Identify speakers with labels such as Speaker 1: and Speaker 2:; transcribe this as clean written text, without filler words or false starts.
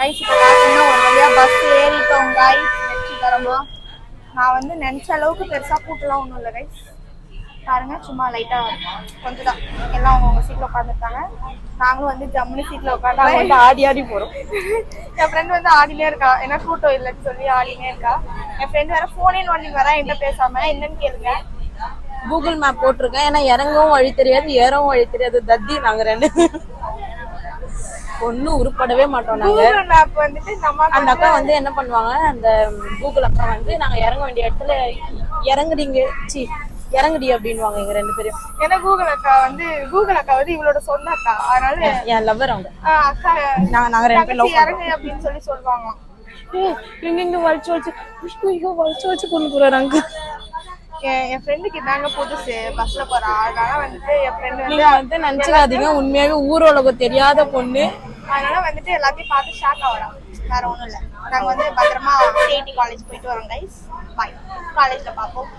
Speaker 1: Guys இப்போ பார்த்தீங்கன்னா ஒரு வழியாக பஸ் ஏறிட்டோம் கைஸ் வெற்றிகரமா. நான் வந்து நினச்ச அளவுக்கு பெருசாக கூட்டலாம் ஒன்றும் இல்லை கைஸ். பாருங்க சும்மா லைட்டாக கொஞ்சம் தான் எல்லாம் அவங்கவுங்க சீட்டில் உட்காந்துருக்காங்க. நாங்களும் வந்து ஜம்முனி சீட்டில் உட்காந்து வந்து ஆடி ஆடி போகிறோம். என் ஃப்ரெண்டு வந்து ஆடினே இருக்கா, ஏன்னா கூட்டம் இல்லைன்னு சொல்லி ஆடினே இருக்கா. என் ஃப்ரெண்டு வேற ஃபோனே நோண்டி வரா, என்கிட்ட பேசாம என்னன்னு கேளுங்க.
Speaker 2: கூகுள் மேப் போட்டிருக்கேன், ஏன்னா இறங்கவும் வழி தெரியாது ஏறவும் வழி தெரியாது. தத்தி நாங்க ரெண்டு ஒன்னும் உருப்படவே மாட்டோம். நாங்க
Speaker 1: கூகுள் மேப் வந்துட்டு
Speaker 2: அந்த அக்கா வந்து என்ன பண்ணுவாங்க, அந்த கூகுள் அக்கா வந்து நாங்க இறங்க வேண்டிய இடத்துல இறங்குறீங்க இறங்குடி அப்படின்வாங்க எங்க ரெண்டு பேரும்.
Speaker 1: ஏன்னா கூகுள் அக்கா வந்து இவளோட சொந்த அக்கா, அதனால
Speaker 2: என் லவ்வர் அவங்க
Speaker 1: அக்கா
Speaker 2: நாங்க ரெண்டு பேரும் லவ்
Speaker 1: இறங்கு அப்படின்னு சொல்லி சொல்லுவாங்க.
Speaker 2: இங்க வலிச்சு வச்சு கொண்டு போறாங்க.
Speaker 1: என் ஃப்ரெண்டுக்கு இதாங்க புதுசு, பஸ்ல போறா, அதனால வந்துட்டு என் ஃப்ரெண்டு
Speaker 2: வந்து நினைச்சுக்காதீங்க, உண்மையாவே ஊரோலகம் தெரியாத பொண்ணு,
Speaker 1: அதனால வந்துட்டு எல்லாத்தையும் பார்த்து ஷாக் ஆகிறோம். வேற ஒன்றும் இல்லை. நாங்கள் வந்து பத்திரமா கேடி காலேஜ் போயிட்டு வரோம் கைஸ். பாய், காலேஜில் பார்ப்போம்.